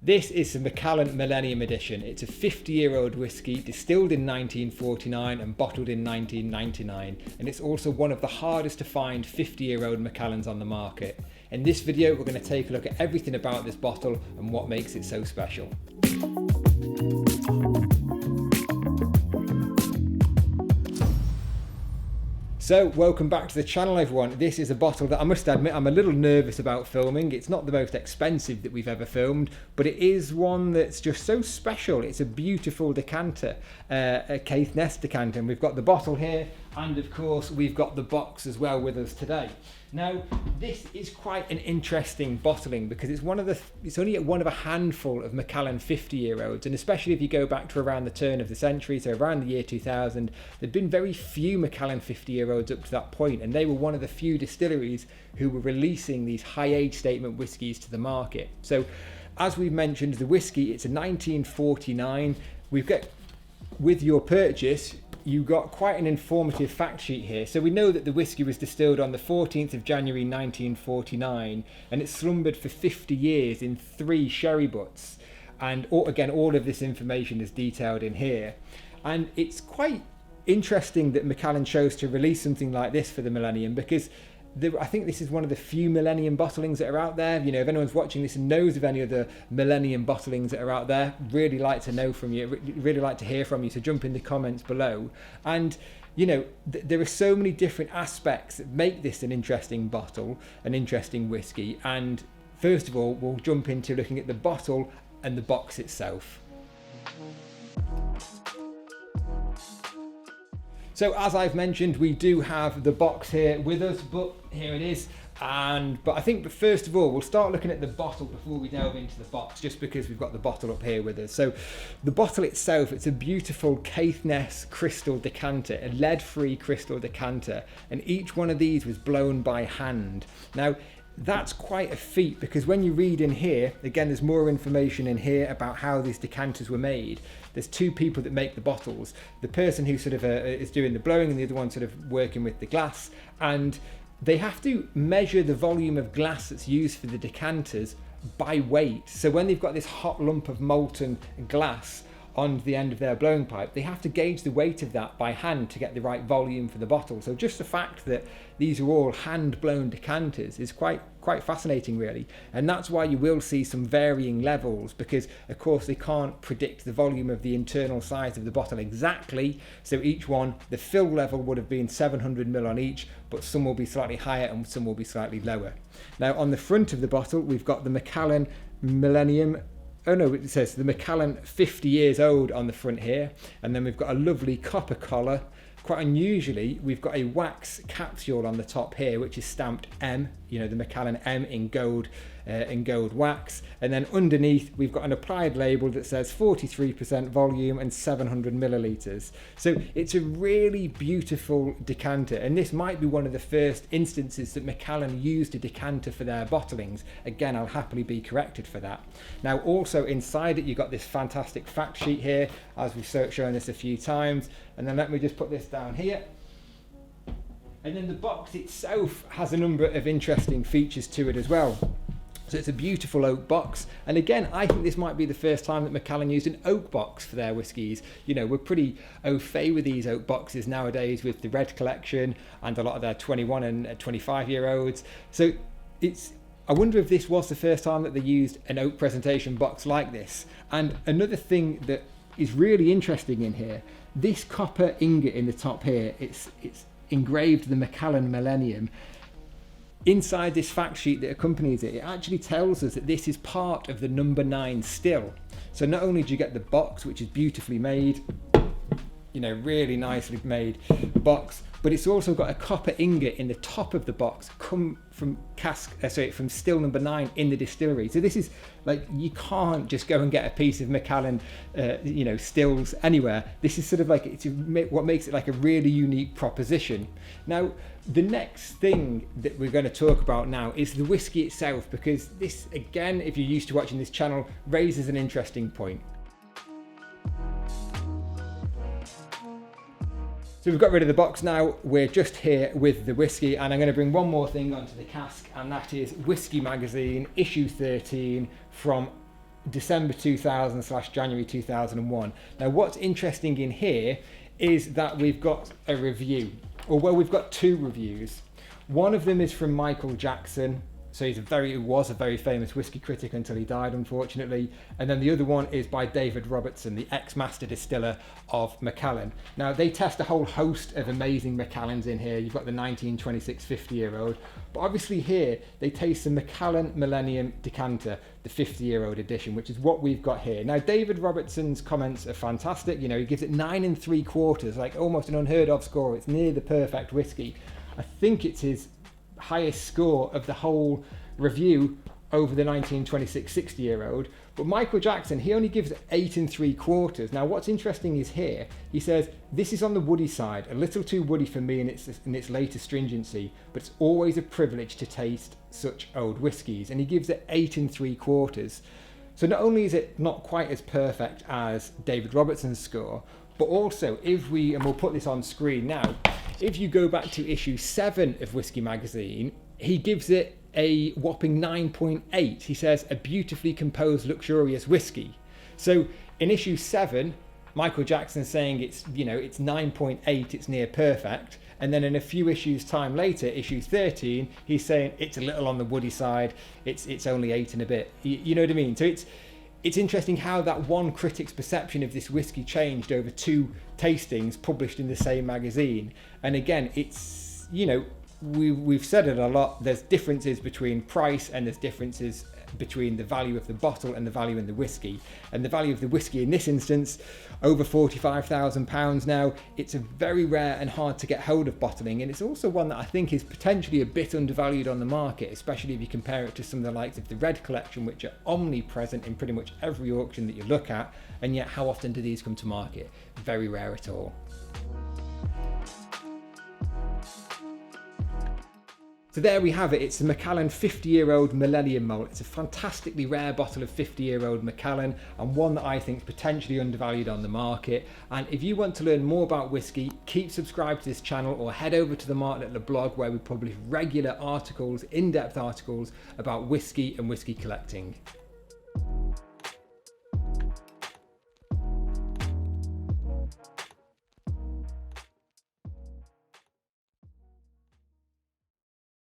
This is the Macallan Millennium Edition. It's a 50-year-old whiskey distilled in 1949 and bottled in 1999, and it's also one of the hardest to find 50-year-old Macallans on the market. In this video, we're going to take a look at everything about this bottle and what makes it so special. So, welcome back to the channel, everyone. This is a bottle that I must admit I'm a little nervous about filming. It's not the most expensive that we've ever filmed, but it is one that's just so special. It's a beautiful decanter, a Caithness decanter, and we've got the bottle here, and of course we've got the box as well with us today. Now, this is quite an interesting bottling because it's only one of a handful of Macallan 50-year-olds, and especially if you go back to around the turn of the century, so around the year 2000, there'd been very few Macallan 50-year-olds up to that point, and they were one of the few distilleries who were releasing these high age statement whiskies to the market. So, as we've mentioned, the whiskey, it's a 1949. We've got, with your purchase, you got quite an informative fact sheet here. So we know that the whiskey was distilled on the 14th of January 1949, and it slumbered for 50 years in 3 sherry butts. And again, all of this information is detailed in here. And it's quite interesting that Macallan chose to release something like this for the Millennium, because I think this is one of the few Millennium bottlings that are out there. You know, if anyone's watching this and knows of any of the Millennium bottlings that are out there, really like to know from you, really like to hear from you, so jump in the comments below. And, you know, there are so many different aspects that make this an interesting bottle, an interesting whiskey. And first of all, we'll jump into looking at the bottle and the box itself. So as I've mentioned, we do have the box here with us, but here it is. But I think first of all, we'll start looking at the bottle before we delve into the box, just because we've got the bottle up here with us. So the bottle itself, it's a beautiful Caithness crystal decanter, a lead-free crystal decanter, and each one of these was blown by hand. Now, that's quite a feat, because when you read in here, again, there's more information in here about how these decanters were made. There's 2 people that make the bottles. The person who sort of is doing the blowing, and the other one sort of working with the glass. And they have to measure the volume of glass that's used for the decanters by weight. So when they've got this hot lump of molten glass on the end of their blowing pipe, they have to gauge the weight of that by hand to get the right volume for the bottle. So just the fact that these are all hand blown decanters is quite fascinating, really. And that's why you will see some varying levels, because of course they can't predict the volume of the internal size of the bottle exactly. So each one, the fill level would have been 700 ml on each, but some will be slightly higher and some will be slightly lower. Now on the front of the bottle, we've got the Macallan Millennium. Oh no, it says the Macallan 50 years old on the front here. And then we've got a lovely copper collar. Quite unusually, we've got a wax capsule on the top here, which is stamped M, you know, the Macallan M in gold wax. And then underneath, we've got an applied label that says 43% volume and 700 millilitres. So it's a really beautiful decanter. And this might be one of the first instances that Macallan used a decanter for their bottlings. Again, I'll happily be corrected for that. Now, also inside it, you've got this fantastic fact sheet here, as we've shown this a few times. And then let me just put this down here. And then the box itself has a number of interesting features to it as well. So it's a beautiful oak box. And again, I think this might be the first time that Macallan used an oak box for their whiskies. You know, we're pretty au fait with these oak boxes nowadays with the Red Collection and a lot of their 21 and 25-year-olds. So I wonder if this was the first time that they used an oak presentation box like this. And another thing that is really interesting in here, this copper ingot in the top here, it's engraved the Macallan Millennium. Inside this fact sheet that accompanies it, it actually tells us that this is part of the number 9 still. So not only do you get the box, which is beautifully made, you know, really nicely made box, but it's also got a copper ingot in the top of the box, come from from still number 9 in the distillery. So this is like, you can't just go and get a piece of Macallan, you know, stills anywhere. This is sort of like, what makes it like a really unique proposition. Now, the next thing that we're going to talk about now is the whiskey itself, because this, again, if you're used to watching this channel, raises an interesting point. So we've got rid of the box now, we're just here with the whiskey, and I'm going to bring one more thing onto the cask, and that is Whisky Magazine, issue 13 from December 2000/January 2001. Now what's interesting in here is that we've got a review, or well, we've got two reviews. One of them is from Michael Jackson. So he was a very famous whiskey critic until he died, unfortunately. And then the other one is by David Robertson, the ex-master distiller of Macallan. Now, they test a whole host of amazing Macallans in here. You've got the 1926 50-year-old. But obviously here, they taste the Macallan Millennium Decanter, the 50-year-old edition, which is what we've got here. Now, David Robertson's comments are fantastic. You know, he gives it 9 3/4, like almost an unheard of score. It's near the perfect whiskey. I think it's his highest score of the whole review over the 1926 60-year-old. But Michael Jackson, he only gives it 8 3/4. Now what's interesting is here, he says, this is on the woody side, a little too woody for me in its later stringency, but it's always a privilege to taste such old whiskies. And he gives it 8 3/4. So not only is it not quite as perfect as David Robertson's score, but also and we'll put this on screen now, if you go back to issue 7 of Whisky Magazine, he gives it a whopping 9.8. He says, a beautifully composed, luxurious whiskey. So in issue 7, Michael Jackson's saying it's 9.8, it's near perfect. And then in a few issues time later, issue 13, he's saying it's a little on the woody side, it's only 8 and a bit. You know what I mean? So it's interesting how that one critic's perception of this whiskey changed over 2 tastings published in the same magazine. And again, it's, we've said it a lot, there's differences between price and there's differences between the value of the bottle and the value in the whiskey. And the value of the whiskey in this instance, over £45,000 now. It's a very rare and hard to get hold of bottling, and it's also one that I think is potentially a bit undervalued on the market, especially if you compare it to some of the likes of the Red Collection, which are omnipresent in pretty much every auction that you look at. And yet how often do these come to market? Very rare at all. So there we have it. It's the Macallan 50-year-old Millennium Malt. It's a fantastically rare bottle of 50-year-old Macallan, and one that I think is potentially undervalued on the market. And if you want to learn more about whiskey, keep subscribed to this channel or head over to the Martin Littler blog, where we publish regular articles, in-depth articles about whiskey and whiskey collecting.